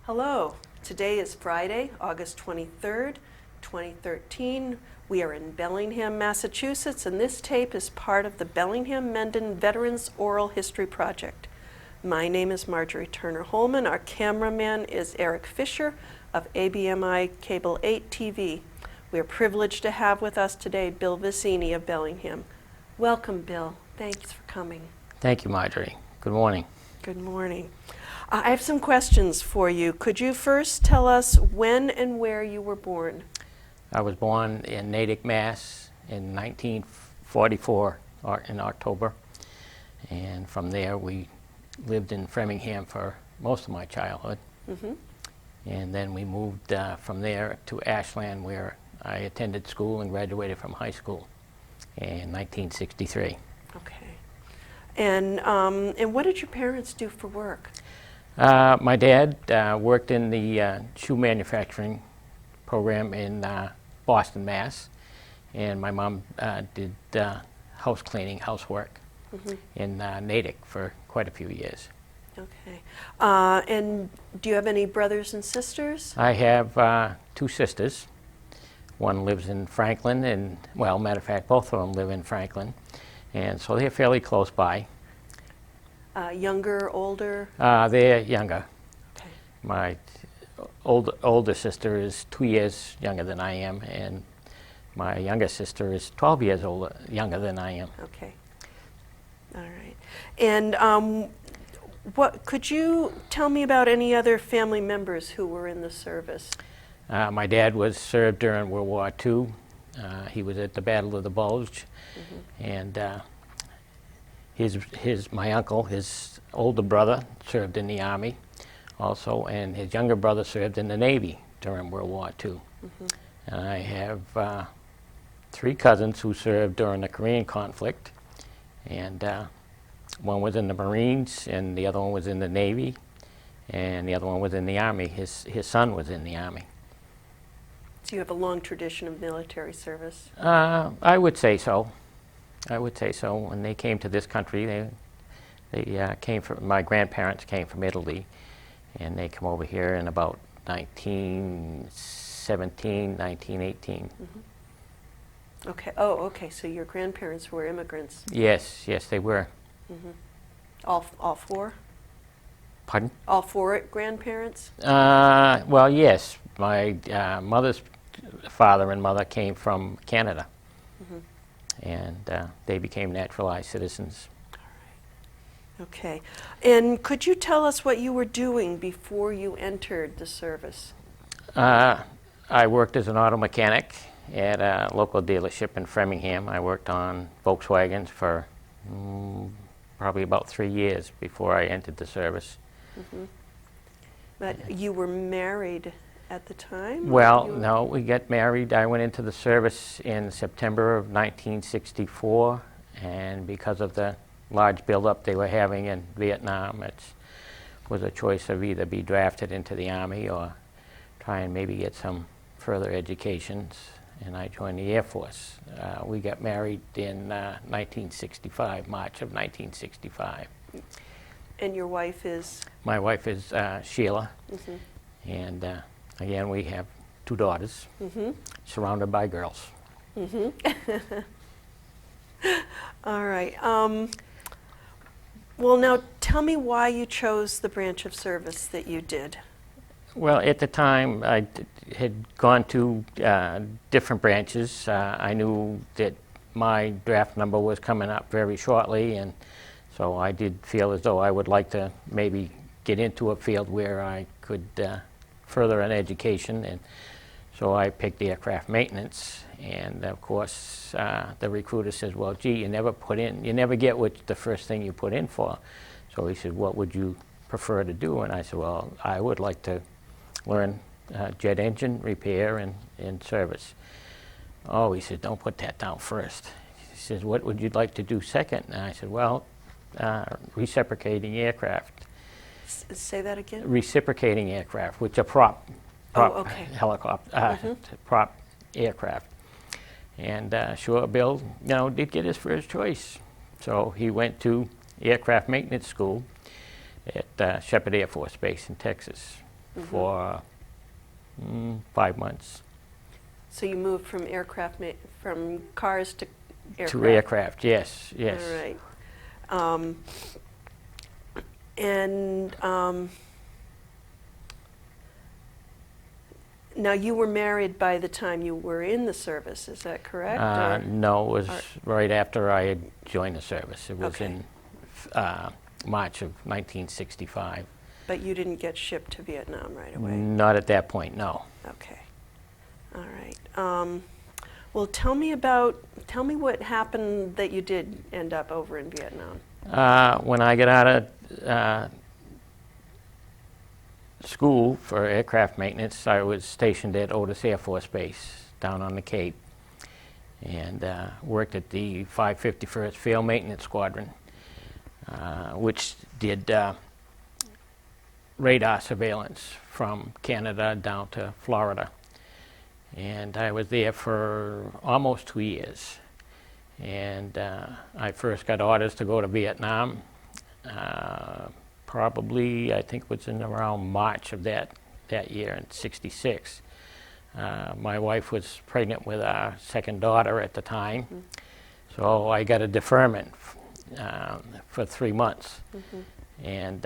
Hello, today is Friday, August 23rd, 2013. We are in Bellingham, Massachusetts, and this tape is part of the Bellingham Mendon Veterans Oral History Project. My name is Marjorie Hollman. Our cameraman is Eric Fisher of ABMI Cable 8 TV. We are privileged to have with us today Bill Vicini of Bellingham. Welcome, Bill. Thanks for coming. Thank you, Marjorie. Good morning. Good morning. I have some questions for you. Could you first tell us when and where you were born? I was born in Natick, Mass. in 1944 in October, and from there we lived in Framingham for most of my childhood. And then we moved from there to Ashland, where I attended school and graduated from high school in 1963. Okay. And what did your parents do for work? My dad worked in the shoe manufacturing program in Boston, Mass. And my mom did house cleaning, housework in Natick for quite a few years. Okay. And do you have any brothers and sisters? I have two sisters. One lives in Franklin, and, well, matter of fact, both of them live in Franklin. And so they're fairly close by. Younger, older? They're younger. Okay. My older sister is 2 years younger than I am, and my younger sister is 12 years younger than I am. Okay. All right. And what could you tell me about any other family members who were in the service? My dad was served during World War II. He was at the Battle of the Bulge, and my uncle, his older brother, served in the Army also, and his younger brother served in the Navy during World War II. And I have 3 cousins who served during the Korean conflict, and one was in the Marines, and the other one was in the Navy, and the other one was in the Army. His son was in the Army. So you have a long tradition of military service? I would say so. I would say so. When they came to this country, they came from, my grandparents came from Italy, and they come over here in about 1917, 1918. Okay. Oh, okay. So your grandparents were immigrants? Yes, yes, they were. All 4? Pardon? All 4 grandparents? Well, yes. My mother's father and mother came from Canada, and they became naturalized citizens. Okay. And could you tell us what you were doing before you entered the service? I worked as an auto mechanic at a local dealership in Framingham. I worked on Volkswagens for probably about 3 years before I entered the service. But you were married at the time? Well, no, we got married. I went into the service in September of 1964, and because of the large buildup they were having in Vietnam, it was a choice of either be drafted into the Army or try and maybe get some further educations, and I joined the Air Force. We got married in 1965, March of 1965. And your wife is? My wife is Sheila, and again, we have 2 daughters, surrounded by girls. All right. Well, now tell me why you chose the branch of service that you did. Well, at the time, I had gone to different branches. I knew that my draft number was coming up very shortly, and so I did feel as though I would like to maybe get into a field where I could further an education, and so I picked aircraft maintenance. And of course, the recruiter says, "Well, gee, you never get what the first thing you put in for." So he said, "What would you prefer to do?" And I said, "Well, I would like to learn jet engine repair and service." "Oh," he said, "don't put that down first." He says, "What would you like to do second?" And I said, "Well, reciprocating aircraft." Say that again? Reciprocating aircraft, which are prop helicopter, prop aircraft. And sure, Bill, did get his first choice. So he went to aircraft maintenance school at Shepherd Air Force Base in Texas. for 5 months. So you moved from from cars to aircraft? To aircraft, yes, yes. All right. And now you were married by the time you were in the service, is that correct? No, it was right after I had joined the service. It was Okay. in March of 1965. But you didn't get shipped to Vietnam right away? Not at that point, no. Okay. All right. Well, tell me what happened that you did end up over in Vietnam. When I got out of school for aircraft maintenance, I was stationed at Otis Air Force Base down on the Cape, and worked at the 551st Field Maintenance Squadron, which did radar surveillance from Canada down to Florida. And I was there for almost 2 years. And I first got orders to go to Vietnam, probably, I think it was in around March of that year in '66. My wife was pregnant with our second daughter at the time, so I got a deferment for 3 months. And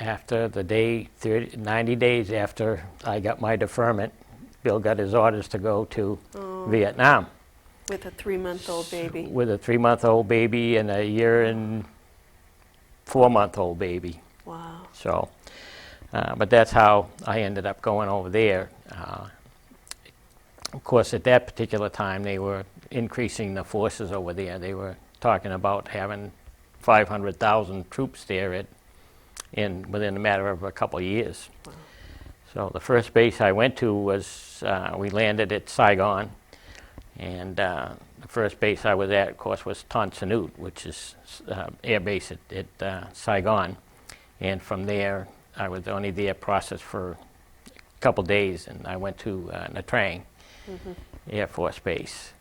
after the 90 days after I got my deferment, Bill got his orders to go to Vietnam. With a 3-month-old baby? With a 3-month-old baby and a 1 and 4-month-old baby. Wow. So, but that's how I ended up going over there. Of course, at that particular time, they were increasing the forces over there. They were talking about having 500,000 troops there within a matter of a couple of years. Wow. So the first base I went to was, we landed at Saigon, and the first base I was at, of course, was Ton Sanut, which is air base at Saigon. And from there, I was only there processed for a couple days, and I went to Nha Trang Air Force Base,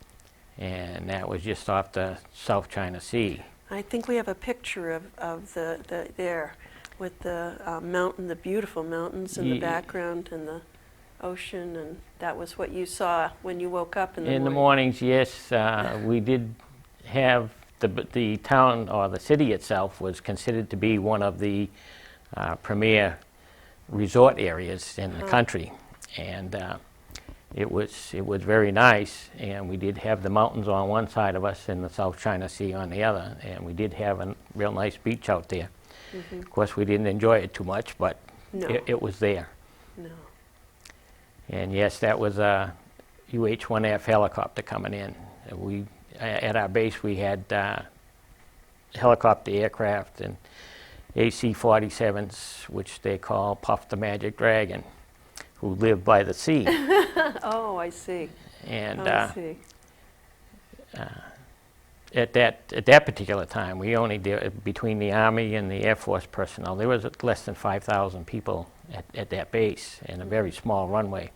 and that was just off the South China Sea. I think we have a picture of the there with the mountain, the beautiful mountains in the background, and the ocean, and that was what you saw when you woke up in the morning. In the mornings, yes. We did have the town, or the city itself, was considered to be one of the premier resort areas in the country, and it was very nice. And we did have the mountains on one side of us and the South China Sea on the other, and we did have a real nice beach out there. Of course, we didn't enjoy it too much, but it was there. No. And yes, that was a UH-1F helicopter coming in. At our base, we had helicopter aircraft and AC-47s, which they call Puff the Magic Dragon, who live by the sea. Oh, I see. And I see. at that particular time, we only did, between the Army and the Air Force personnel, there was less than 5,000 people at that base, and a very small runway.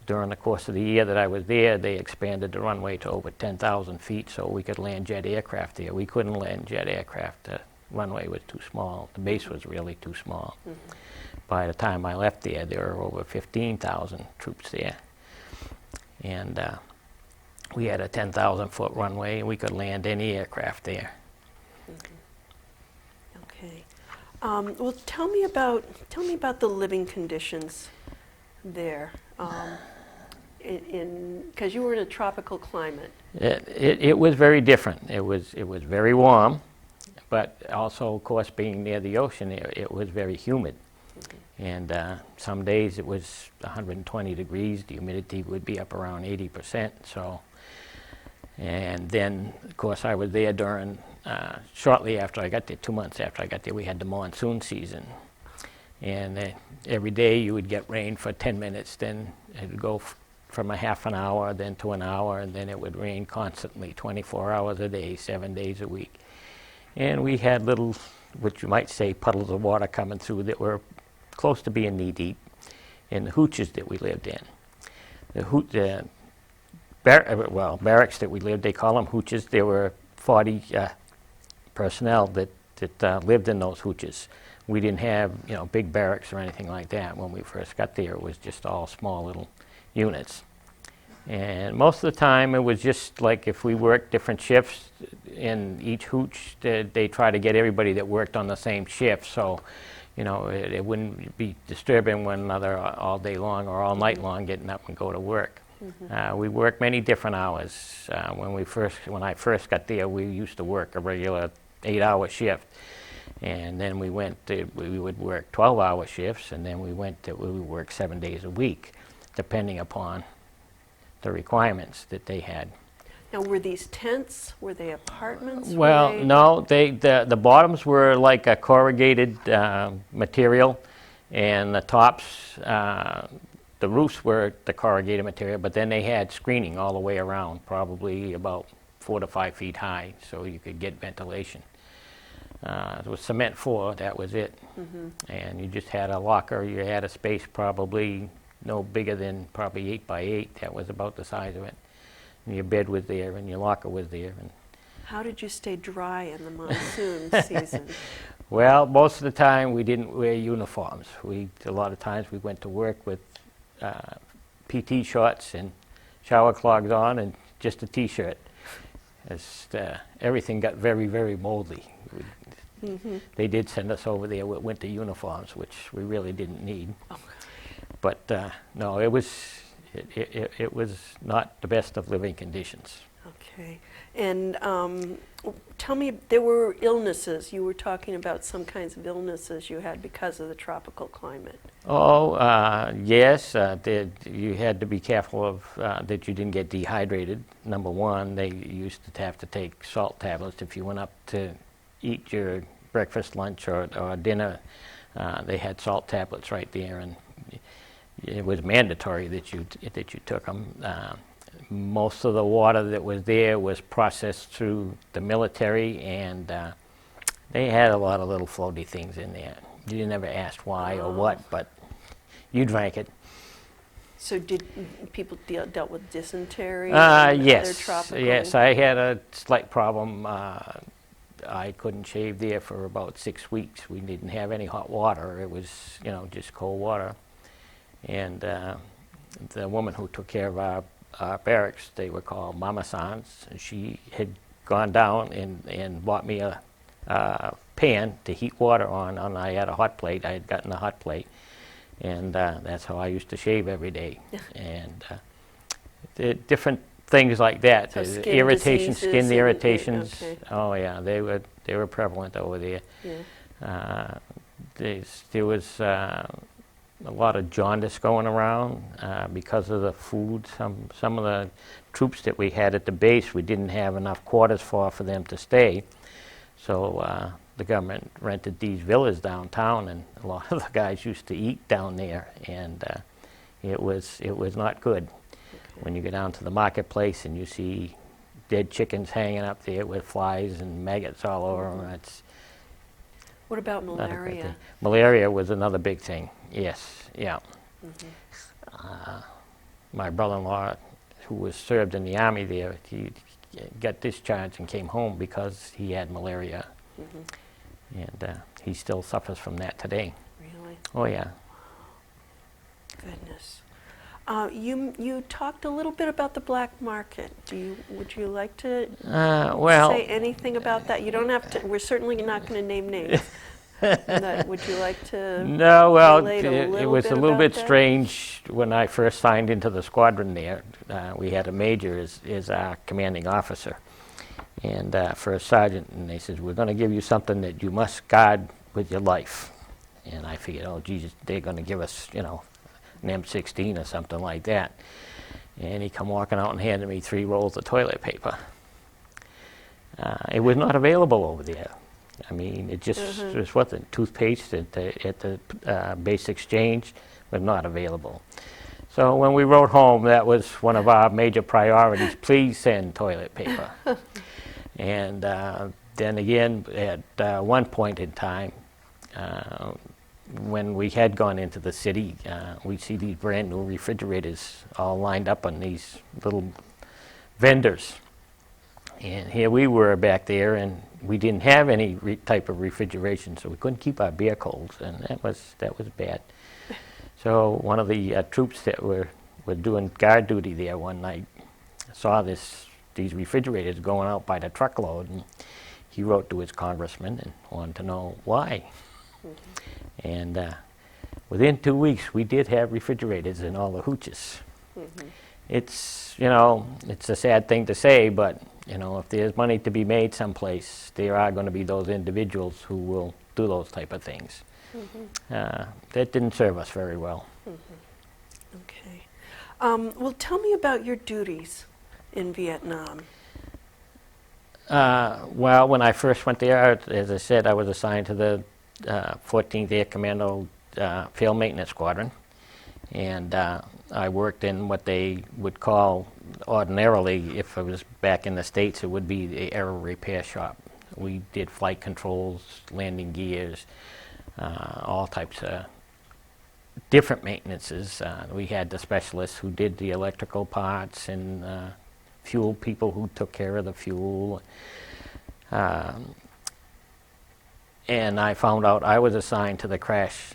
During the course of the year that I was there, they expanded the runway to over 10,000 feet so we could land jet aircraft there. We couldn't land jet aircraft. The runway was too small. The base was really too small. By the time I left there were over 15,000 troops there. And we had a 10,000-foot runway, and we could land any aircraft there. Okay. Well, tell me about the living conditions there, because you were in a tropical climate. It was very different. It was very warm, but also, of course, being near the ocean, it was very humid. And some days it was 120 degrees. The humidity would be up around 80%. So, and then, of course, I was there during shortly after I got there, 2 months after I got there, we had the monsoon season. And every day you would get rain for 10 minutes, then it would go from a half an hour, then to an hour, and then it would rain constantly, 24 hours a day, 7 days a week. And we had little, what you might say, puddles of water coming through that were close to being knee-deep in the hooches that we lived in. The barracks that we lived, they call them hooches. There were 40 personnel that lived in those hooches. we didn't have, big barracks or anything like that when we first got there. It was just all small little units. And most of the time it was just like if we worked different shifts in each hooch, they try to get everybody that worked on the same shift. So, it wouldn't be disturbing one another all day long or all night long getting up and go to work. We worked many different hours. When I first got there, we used to work a regular 8-hour shift. And then we would work 12-hour shifts, and then we would work 7 days a week, depending upon the requirements that they had. Now, were these tents? Were they apartments? Well, no, the bottoms were like a corrugated material, and the tops, the roofs were the corrugated material, but then they had screening all the way around, probably about 4 to 5 feet high, so you could get ventilation. It was cement floor, that was it. And you just had a locker, you had a space probably no bigger than probably 8 by 8. That was about the size of it. And your bed was there and your locker was there. And how did you stay dry in the monsoon season? well, most of the time we didn't wear uniforms. A lot of times we went to work with PT shorts and shower clogs on and just a t-shirt. Everything got very, very moldy. They did send us over there with winter uniforms, which we really didn't need. But no, it was not the best of living conditions. Okay. And tell me, there were illnesses. You were talking about some kinds of illnesses you had because of the tropical climate. Oh, yes. You had to be careful of that you didn't get dehydrated. Number one, they used to have to take salt tablets if you went up to eat your breakfast, lunch, or dinner. They had salt tablets right there, and it was mandatory that you took them. Most of the water that was there was processed through the military, and they had a lot of little floaty things in there. You never asked why or what, but you drank it. So did people dealt with dysentery? And yes, other tropical? yes. I had a slight problem. I couldn't shave there for about 6 weeks. We didn't have any hot water. It was, just cold water. And the woman who took care of our barracks, they were called Mama Sans, and she had gone down and bought me a pan to heat water on, and I had a hot plate. I had gotten a hot plate, and that's how I used to shave every day. And the different things like that, So the skin irritations, diseases skin and- irritations. okay. Oh yeah, they were prevalent over there. Yeah. There was a lot of jaundice going around because of the food. Some of the troops that we had at the base, we didn't have enough quarters for them to stay. So the government rented these villas downtown, and a lot of the guys used to eat down there, and it was not good. When you go down to the marketplace and you see dead chickens hanging up there with flies and maggots all over them, it's What about not a good malaria? thing. Malaria was another big thing. Yes, yeah. My brother-in-law, who was served in the army there, he got discharged and came home because he had malaria, and he still suffers from that today. Really? Oh yeah. Goodness. You talked a little bit about the black market. Would you like to Well, say anything about that? You don't have to. We're certainly not going to name names. Would you like to? no, well, relate a it little was bit a little about bit that? strange when I first signed into the squadron there. We had a major as our commanding officer, and first sergeant, and they said, we're going to give you something that you must guard with your life. And I figured, oh, Jesus, they're going to give us, an M16 or something like that. And he come walking out and handed me 3 rolls of toilet paper. It was not available over there. I mean, it just was what the toothpaste at the base exchange was not available. So when we wrote home, that was one of our major priorities. Please send toilet paper. And then again, at one point in time, when we had gone into the city, we see these brand new refrigerators all lined up on these little vendors. And here we were back there, and we didn't have any type of refrigeration, so we couldn't keep our beer cold, and that was bad. So one of the troops that were doing guard duty there one night saw these refrigerators going out by the truckload, and he wrote to his congressman and wanted to know why. Mm-hmm. And within 2 weeks, we did have refrigerators in all the hooches. Mm-hmm. It's, you know, it's a sad thing to say, but, you know, if there's money to be made someplace, there are going to be those individuals who will do those type of things. Mm-hmm. That didn't serve us very well. Mm-hmm. Okay. Well, tell me about your duties in Vietnam. Well, when I first went there, as I said, I was assigned to the 14th Air Commando Field Maintenance Squadron, and I worked in what they would call ordinarily, if I was back in the States, it would be the aero repair shop. We did flight controls, landing gears, all types of different maintenances. We had the specialists who did the electrical parts, and fuel people who took care of the fuel. And I found out I was assigned to the crash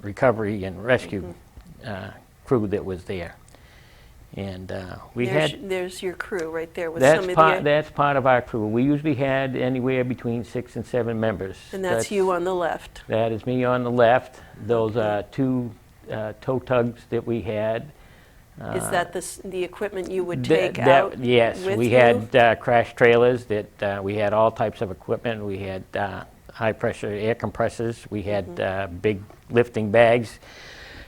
recovery and rescue crew that was there. And there's your crew right there with some of the... That's part of our crew. We usually had anywhere between 6 and 7 members. And that's you on the left. That is me on the left. Those are 2 tow tugs that we had. Is that the equipment you would take out? Yes, we had crash trailers that we had all types of equipment. We had high pressure air compressors. We had big lifting bags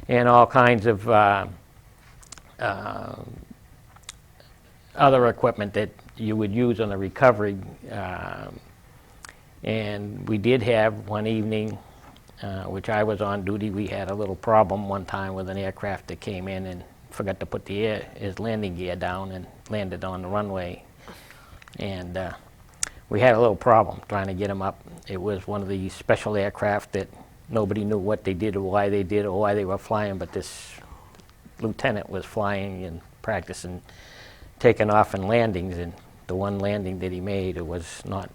and all kinds of other equipment that you would use on the recovery. And we did have one evening, which I was on duty, we had a little problem one time with an aircraft that came in and forgot to put his landing gear down and landed on the runway. And we had a little problem trying to get him up. It was one of these special aircraft that nobody knew what they did or why they were flying, but this lieutenant was flying and practicing taking off and landings, and the one landing that he made, it was not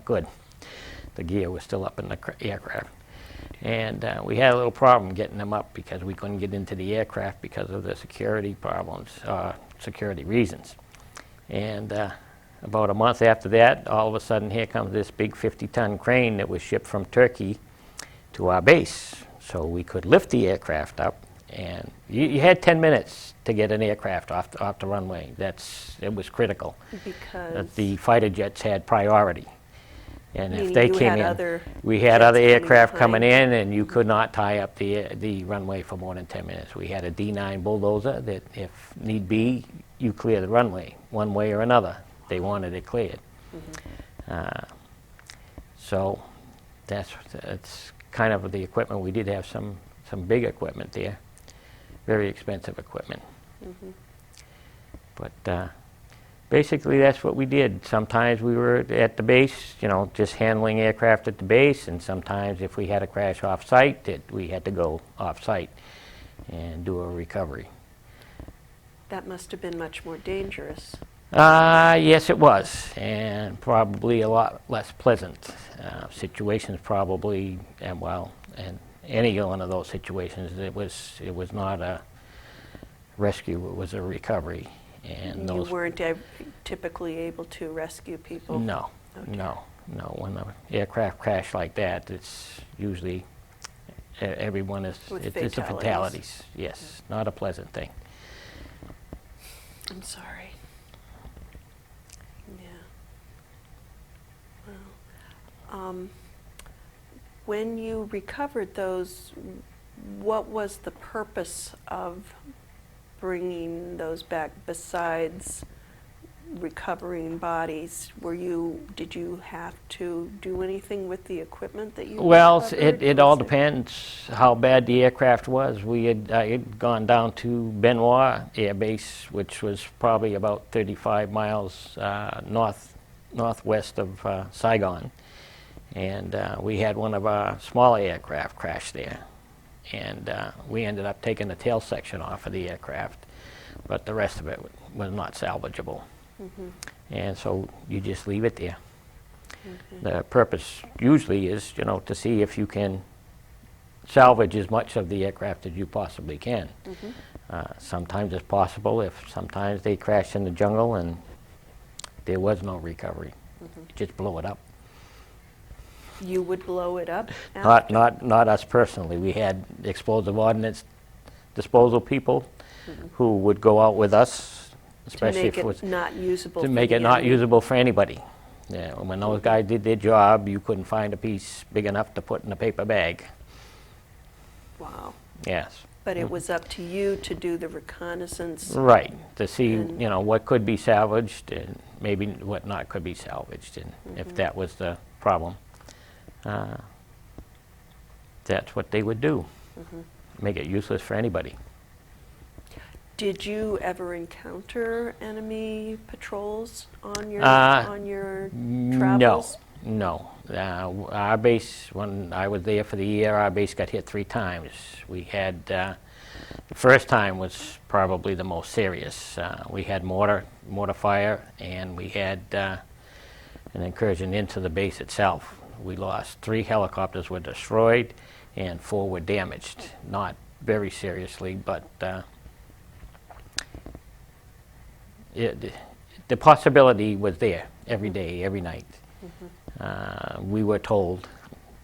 good. The gear was still up in the aircraft. And we had a little problem getting them up because we couldn't get into the aircraft because of the security problems, security reasons. And about a month after that, all of a sudden, here comes this big 50-ton crane that was shipped from Turkey to our base. So we could lift the aircraft up, and you had 10 minutes to get an aircraft off the runway. It was critical. Because the fighter jets had priority. And if they came in, we had jets other aircraft coming coming in, and you could not tie up the runway for more than 10 minutes. We had a D9 bulldozer that, if need be, you clear the runway one way or another. They wanted it cleared. Mm-hmm. So that's kind of the equipment. We did have some big equipment there, very expensive equipment. Mm-hmm. But basically, that's what we did. Sometimes we were at the base, just handling aircraft at the base, and sometimes if we had a crash off-site, we had to go off-site and do a recovery. That must have been much more dangerous. Yes, it was, and probably a lot less pleasant. Situations probably, and any one of those situations, it was not a rescue, it was a recovery. And you weren't typically able to rescue people? No, okay. No. When an aircraft crash like that, it's usually everyone is, it's a fatalities. Yes, not a pleasant thing. I'm sorry. Yeah. Well, when you recovered those, what was the purpose of bringing those back besides recovering bodies? Did you have to do anything with the equipment that you recovered? It all depends how bad the aircraft was. I had gone down to Benoit Air Base, which was probably about 35 miles northwest of Saigon, and we had one of our smaller aircraft crash there. And we ended up taking the tail section off of the aircraft, but the rest of it was not salvageable. Mm-hmm. And so you just leave it there. The purpose usually is, to see if you can salvage as much of the aircraft as you possibly can. Sometimes it's possible. Sometimes they crash in the jungle and there was no recovery. Just blow it up. You would blow it up? Not us personally. We had explosive ordnance disposal people who would go out with us, especially to make if it was not usable. to for make the it not enemy. usable for anybody. Yeah, when those guys did their job, you couldn't find a piece big enough to put in a paper bag. Wow. Yes. But it was up to you to do the reconnaissance. Right, to see, And- what could be salvaged and maybe what not could be salvaged, and if that was the problem. That's what they would do, make it useless for anybody. Did you ever encounter enemy patrols on your travels? No. Our base, when I was there for the year, our base got hit 3 times. We had, the first time was probably the most serious. We had mortar fire, and we had an incursion into the base itself. We lost 3 helicopters were destroyed, and 4 were damaged. Not very seriously, but the possibility was there every day, every night. We were told,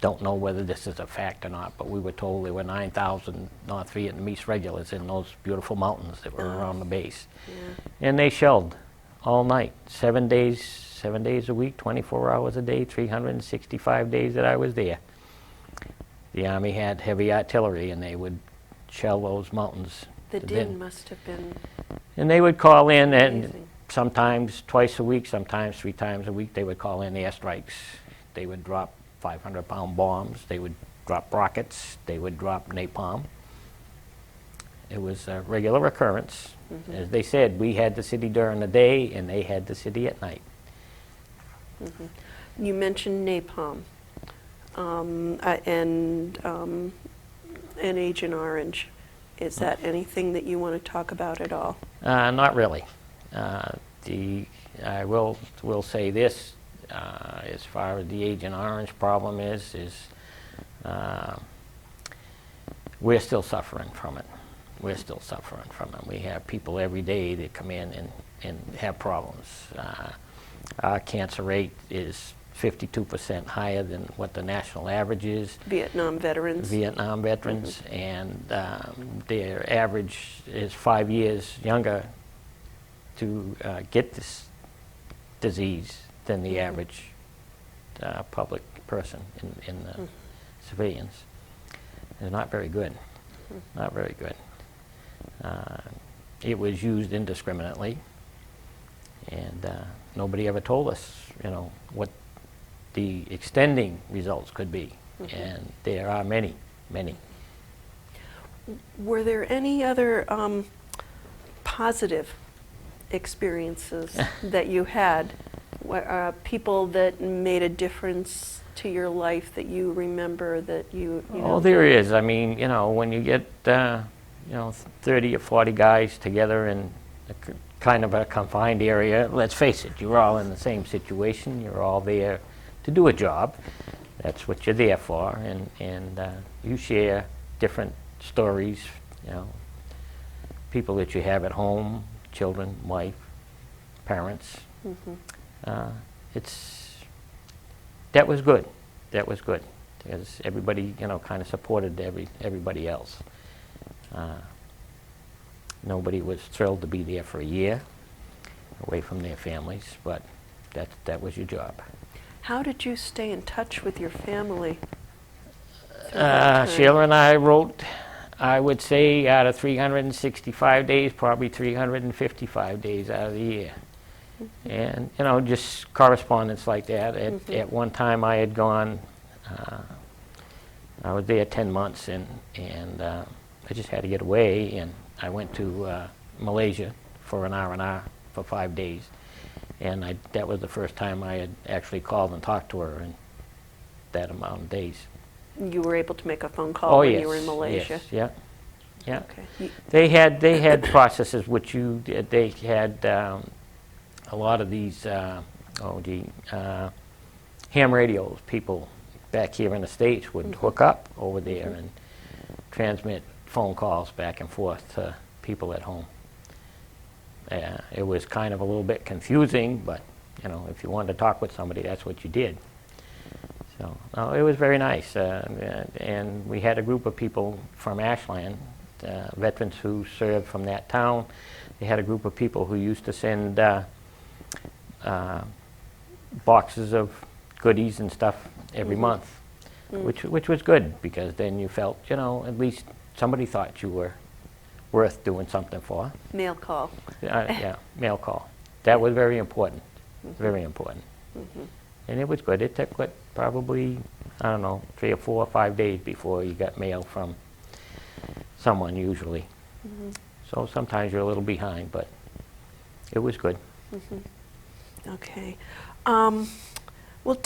don't know whether this is a fact or not, but we were told there were 9,000 North Vietnamese regulars in those beautiful mountains that were around the base. And they shelled all night, 7 days a week, 24 hours a day, 365 days that I was there. The Army had heavy artillery, and they would shell those mountains. The din must have been And they would call in, and amazing. sometimes twice a week, sometimes 3 times a week, they would call in airstrikes. They would drop 500-pound bombs. They would drop rockets. They would drop napalm. It was a regular occurrence. As they said, we had the city during the day, and they had the city at night. You mentioned napalm and Agent Orange. Is that anything that you want to talk about at all? Not really. I will say this, as far as the Agent Orange problem is we're still suffering from it. We're still suffering from it. We have people every day that come in and have problems. Our cancer rate is 52% higher than what the national average is. Vietnam veterans. And their average is 5 years younger to get this disease than the average public person in the civilians. It's not very good. Not very good. It was used indiscriminately, and nobody ever told us, what the extending results could be, and there are many, many. Were there any other positive experiences that you had? People that made a difference to your life that you remember that you know? Oh, there is. I mean, when you get 30 or 40 guys together in kind of a confined area, let's face it, you're all in the same situation. You're all there to do a job. That's what you're there for, and you share different stories, people that you have at home, children, wife, parents. That was good. That was good, because everybody, kind of supported everybody else. Nobody was thrilled to be there for a year, away from their families, but that was your job. How did you stay in touch with your family? through that time? Sheila and I wrote, I would say, out of 365 days, probably 355 days out of the year. And, just correspondence like that. At one time I had gone, I was there 10 months, and I just had to get away, and I went to Malaysia for an R&R for 5 days. And that was the first time I had actually called and talked to her in that amount of days. You were able to make a phone call when yes, you were in Malaysia? Yes, yeah. Okay. They had processes which they had a lot of these ham radios. People back here in the States would hook up over there and transmit phone calls back and forth to people at home. It was kind of a little bit confusing, but you know, if you wanted to talk with somebody, that's what you did. So it was very nice, and we had a group of people from Ashland, veterans who served from that town. They had a group of people who used to send boxes of goodies and stuff every month, which was good, because then you felt, you know, at least somebody thought you were worth doing something for. Mail call. Yeah, mail call. That was very important, very important. And it was good. It took, what, probably, I don't know, 3 or 4 or 5 days before you got mail from someone, usually. So sometimes you're a little behind, but it was good. Okay. Well,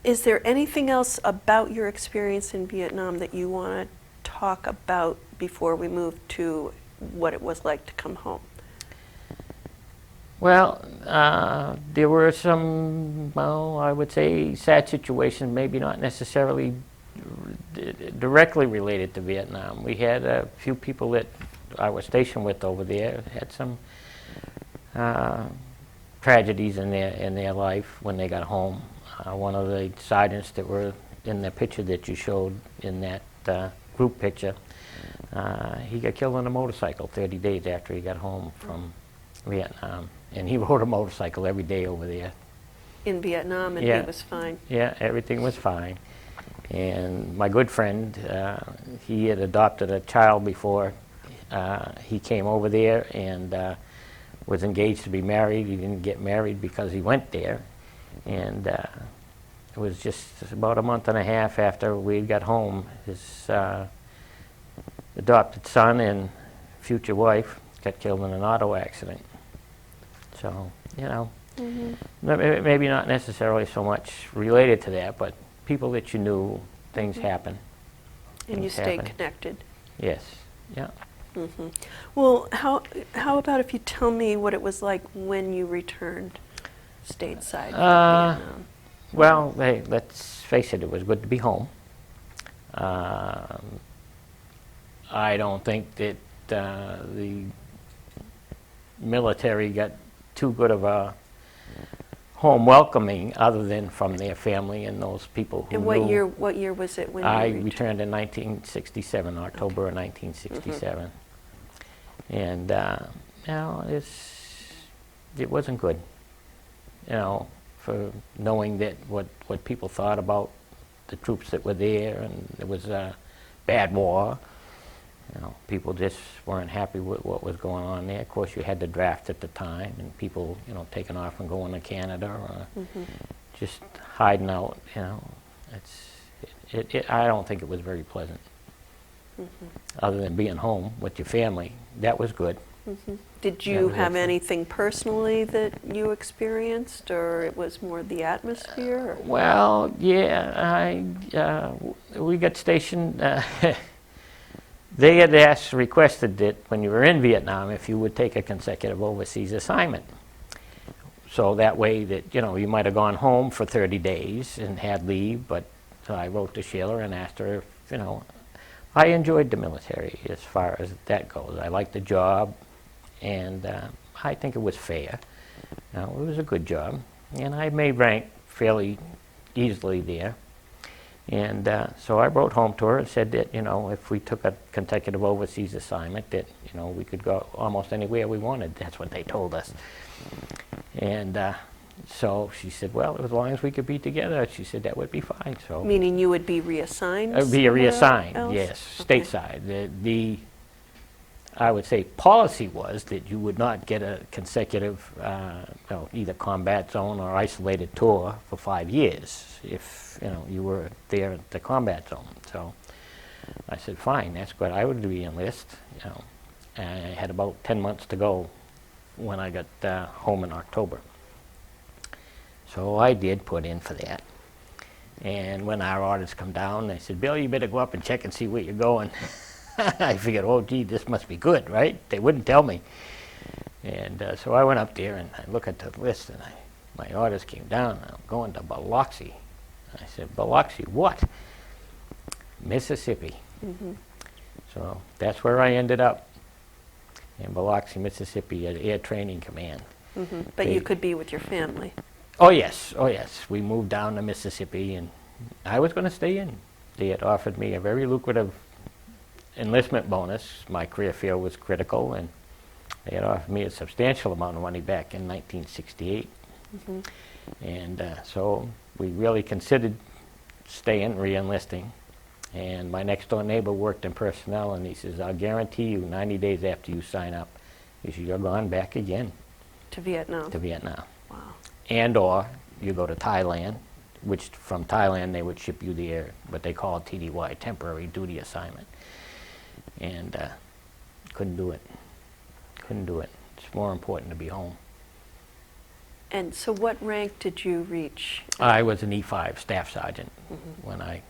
is there anything else about your experience in Vietnam that you want to talk about before we move to what it was like to come home? Well, there were some, well, I would say sad situations, maybe not necessarily directly related to Vietnam. We had a few people that I was stationed with over there had some tragedies in their life when they got home. One of the sergeants that were in the picture that you showed in that group picture, he got killed on a motorcycle 30 days after he got home from Vietnam. And he rode a motorcycle every day over there. In Vietnam, and he was fine. Yeah, everything was fine. And my good friend, he had adopted a child before he came over there, and was engaged to be married. He didn't get married because he went there. And it was just about a month and a half after we got home, his adopted son and future wife got killed in an auto accident. So, you know, maybe not necessarily so much related to that, but people that you knew, things happen. And you stayed connected. Yes, yeah. Well, how about if you tell me what it was like when you returned stateside from Vietnam? Well, hey, let's face it, it was good to be home. I don't think that the military got too good of a home welcoming, other than from their family and those people who And what year was it when I you returned in 1967, October of 1967. And, you know, it wasn't good, you know, for knowing that what people thought about the troops that were there, and it was a bad war. You know, people just weren't happy with what was going on there. Of course, you had the draft at the time, and people, you know, taking off and going to Canada, or just hiding out. You know, I don't think it was very pleasant. Other than being home with your family, that was good. Did you have anything personally that you experienced, or it was more the atmosphere? Well, yeah, we got stationed. They had requested that when you were in Vietnam, if you would take a consecutive overseas assignment. So that way that, you know, you might have gone home for 30 days and had leave, but I wrote to Sheila and asked her if, you know, I enjoyed the military as far as that goes. I liked the job, and I think it was fair. You know, it was a good job, and I made rank fairly easily there. And so I wrote home to her and said that, you know, if we took a consecutive overseas assignment, that, you know, we could go almost anywhere we wanted. That's what they told us. And so she said, well, as long as we could be together, she said that would be fine. So Meaning you would be reassigned? Be reassigned, else? yes, Okay. stateside. The I would say policy was that you would not get a consecutive, either combat zone or isolated tour for 5 years if, you know, you were there at the combat zone. So I said, fine, that's good. I would re-enlist. You know, and I had about 10 months to go when I got home in October. So I did put in for that. And when our orders come down, they said, Bill, you better go up and check and see where you're going. I figured, oh, gee, this must be good, right? They wouldn't tell me. And so I went up there and I looked at the list, and my orders came down. I'm going to Biloxi. I said, Biloxi, what? Mississippi. So that's where I ended up, in Biloxi, Mississippi, at Air Training Command. But you could be with your family. Oh yes, oh yes. We moved down to Mississippi, and I was going to stay in. They had offered me a very lucrative enlistment bonus. My career field was critical, and they had offered me a substantial amount of money back in 1968. And so we really considered staying, re-enlisting. And my next door neighbor worked in personnel, and he says, I'll guarantee you 90 days after you sign up, he said, you're going back again. To Vietnam? To Vietnam. Wow. And or you go to Thailand, which from Thailand they would ship you there, what they call TDY, temporary duty assignment. And couldn't do it. Couldn't do it. It's more important to be home. And so what rank did you reach? I was an E5 staff sergeant when I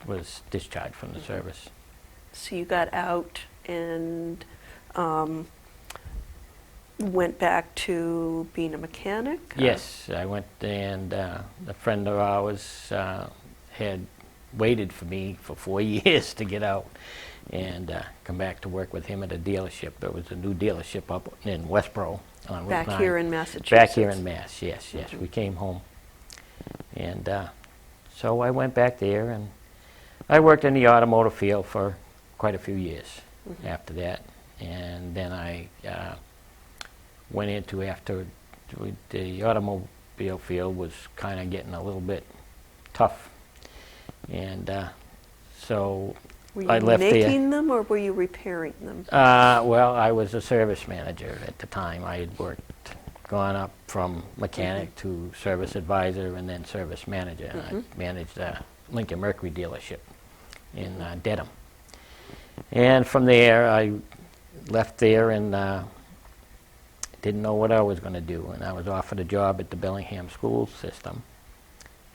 was discharged from the service. So you got out and went back to being a mechanic? Yes, I went, and a friend of ours had waited for me for 4 years to get out and come back to work with him at a dealership. There was a new dealership up in Westboro on Route 9. Back here in Massachusetts? Back here in Mass, yes, yes. We came home. And so I went back there, and I worked in the automotive field for quite a few years after that. And then I went into, after the automobile field was kind of getting a little bit tough. And so I left there. Were you making them, or were you repairing them? Well, I was a service manager at the time. I had gone up from mechanic to service advisor and then service manager. And I managed a Lincoln Mercury dealership in Dedham. And from there, I left there and didn't know what I was going to do. And I was offered a job at the Bellingham school system.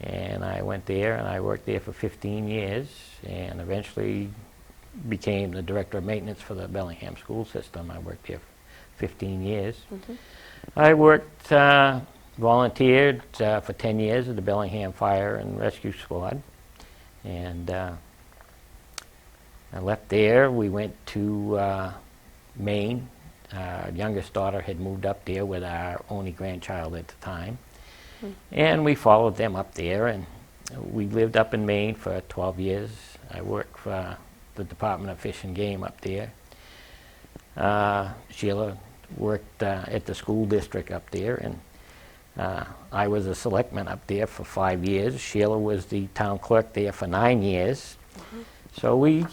And I went there, and I worked there for 15 years, and eventually became the director of maintenance for the Bellingham school system. I worked there for 15 years. I worked, volunteered for 10 years at the Bellingham Fire and Rescue Squad. And I left there. We went to Maine. Our youngest daughter had moved up there with our only grandchild at the time. And we followed them up there, and we lived up in Maine for 12 years. I worked for the Department of Fish and Game up there. Sheila worked at the school district up there, and I was a selectman up there for 5 years. Sheila was the town clerk there for 9 years. So we,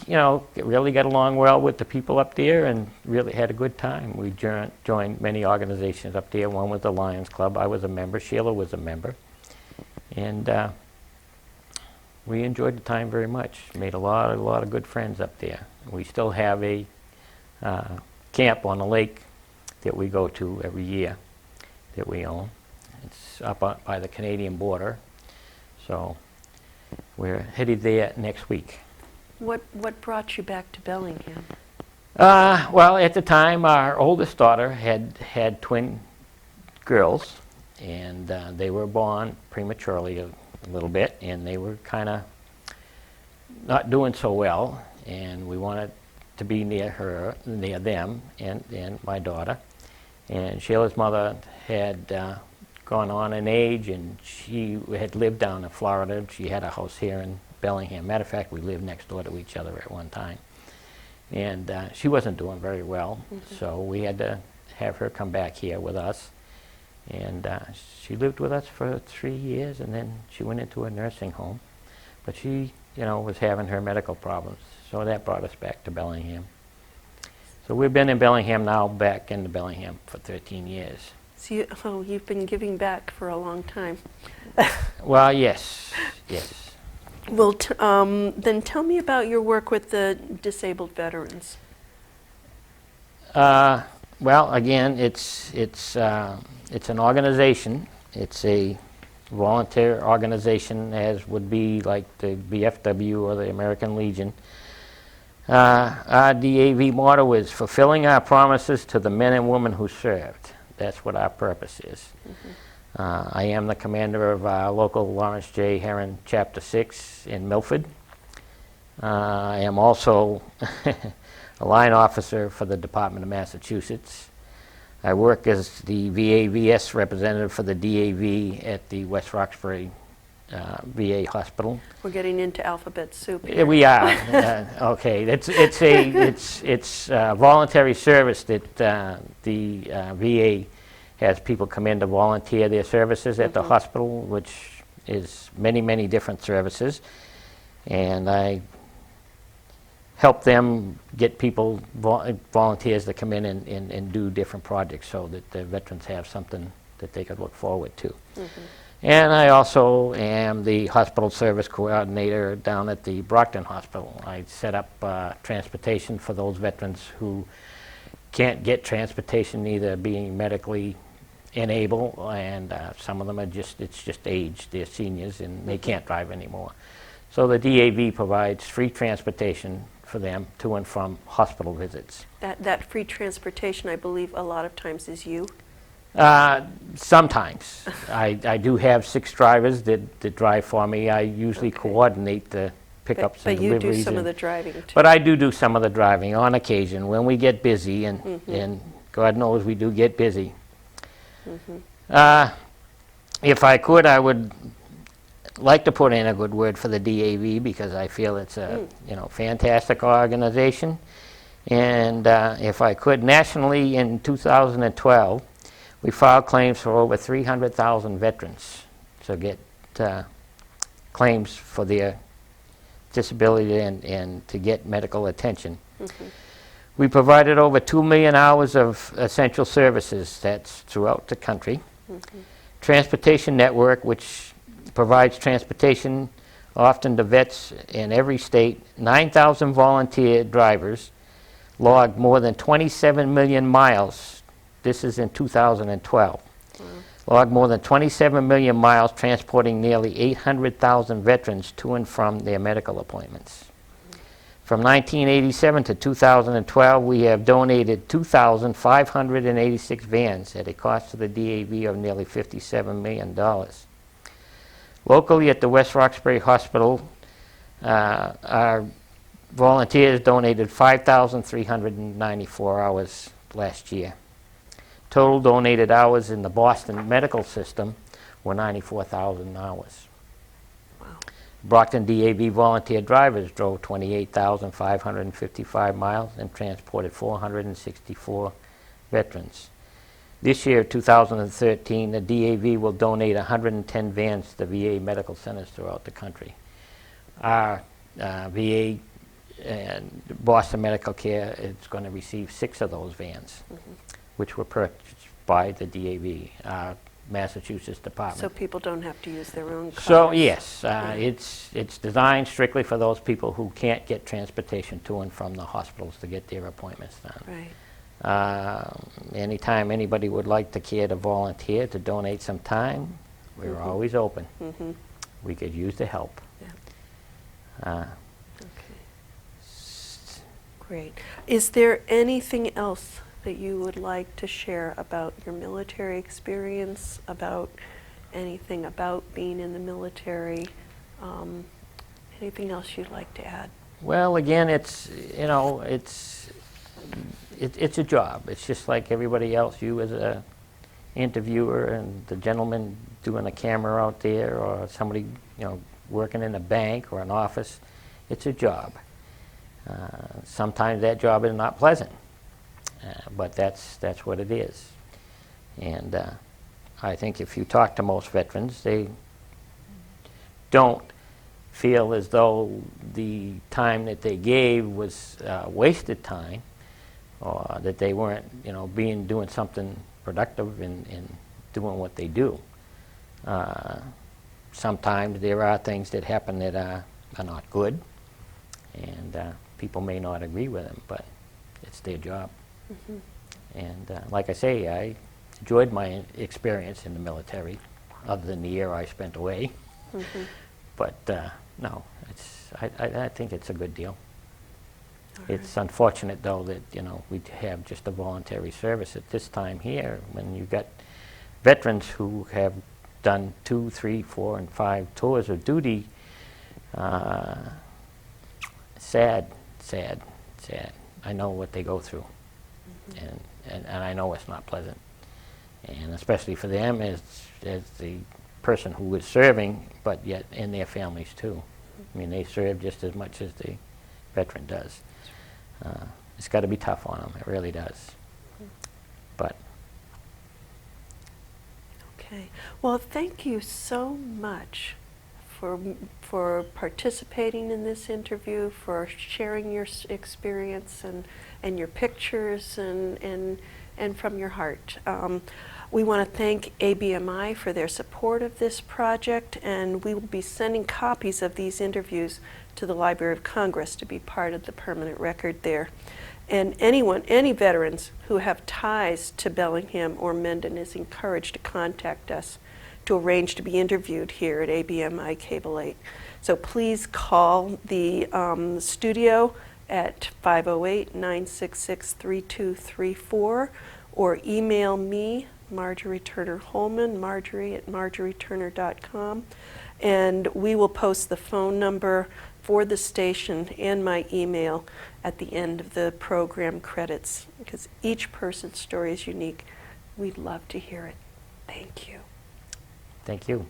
really got along well with the people up there and really had a good time. We joined many organizations up there. One was the Lions Club. I was a member. Sheila was a member. And we enjoyed the time very much. Made a lot of good friends up there. We still have a camp on the lake that we go to every year that we own. It's up by the Canadian border. So we're headed there next week. What brought you back to Bellingham? Well, at the time, our oldest daughter had twin girls, and they were born prematurely a little bit, and they were kind of not doing so well, and we wanted to be near them, and my daughter. And Sheila's mother had gone on in age, and she had lived down in Florida. She had a house here in Bellingham. Matter of fact, we lived next door to each other at one time. And she wasn't doing very well, so we had to have her come back here with us. And she lived with us for 3 years, and then she went into a nursing home. But she, was having her medical problems, so that brought us back to Bellingham. So we've been in Bellingham now, back in Bellingham for 13 years. So you've been giving back for a long time. Well, yes. Well, then tell me about your work with the disabled veterans. Well, again, it's an organization. It's a volunteer organization, as would be like the VFW or the American Legion. Our DAV motto is fulfilling our promises to the men and women who served. That's what our purpose is. I am the commander of local Lawrence J. Herron Chapter 6 in Milford. I am also a line officer for the Department of Massachusetts. I work as the VAVS representative for the DAV at the West Roxbury VA Hospital. We're getting into alphabet soup Yeah, here. we are. Okay, it's a voluntary service that the VA has people come in to volunteer their services at the hospital, which is many different services, and I help them get people, volunteers to come in and do different projects so that the veterans have something that they could look forward to. And I also am the hospital service coordinator down at the Brockton Hospital. I set up transportation for those veterans who can't get transportation, either being medically unable, and some of them are it's just age, they're seniors and they can't drive anymore. So the DAV provides free transportation for them to and from hospital visits. That free transportation, I believe, a lot of times is you. Sometimes. I do have 6 drivers that drive for me. I usually coordinate the pickups and But you deliveries. do some of the driving too. But I do some of the driving on occasion when we get busy, and God knows we do get busy. If I could, I would like to put in a good word for the DAV, because I feel it's a fantastic organization. And if I could, nationally in 2012, we filed claims for over 300,000 veterans to get claims for their disability and to get medical attention. We provided over 2 million hours of essential services. That's throughout the country. Transportation Network, which provides transportation often to vets in every state. 9,000 volunteer drivers logged more than 27 million miles. This is in 2012. Logged more than 27 million miles, transporting nearly 800,000 veterans to and from their medical appointments. From 1987 to 2012, we have donated 2,586 vans at a cost to the DAV of nearly $57 million. Locally at the West Roxbury Hospital, our volunteers donated 5,394 hours last year. Total donated hours in the Boston medical system were 94,000 hours. Wow. Brockton DAV volunteer drivers drove 28,555 miles and transported 464 veterans. This year, 2013, the DAV will donate 110 vans to VA medical centers throughout the country. Our VA and Boston Medical Care is going to receive 6 of those vans, which were purchased by the DAV, Massachusetts Department. So people don't have to use their own cars. So yes, it's designed strictly for those people who can't get transportation to and from the hospitals to get their appointments done. Right. Anytime anybody would like to care to volunteer to donate some time, we're always open. We could use the help. Okay. Great. Is there anything else that you would like to share about your military experience, about anything about being in the military? Anything else you'd like to add? Well, again, it's a job. It's just like everybody else. You as a interviewer and the gentleman doing a camera out there, or somebody working in a bank or an office. It's a job. Sometimes that job is not pleasant, but that's what it is. And I think if you talk to most veterans, they don't feel as though the time that they gave was wasted time, or that they weren't, doing something productive in doing what they do. Sometimes there are things that happen that are not good, and people may not agree with them, but it's their job. And like I say, I enjoyed my experience in the military, other than the year I spent away. But no, I think it's a good deal. It's unfortunate, though, that we have just a voluntary service at this time here, when you've got veterans who have done 2, 3, 4, and 5 tours of duty. Sad, sad, sad. I know what they go through, and I know it's not pleasant. And especially for them as the person who is serving, but yet in their families too. I mean, they serve just as much as the veteran does. It's got to be tough on them. It really does. But Okay. Well, thank you so much for participating in this interview, for sharing your experience and your pictures and from your heart. We want to thank ABMI for their support of this project, and we will be sending copies of these interviews to the Library of Congress to be part of the permanent record there. And any veterans who have ties to Bellingham or Mendon is encouraged to contact us to arrange to be interviewed here at ABMI Cable 8. So please call the studio at 508-966-3234 or email me, Marjorie Turner Hollman, marjorie@marjorieturner.com, and we will post the phone number for the station and my email at the end of the program credits, because each person's story is unique. We'd love to hear it. Thank you. thank you.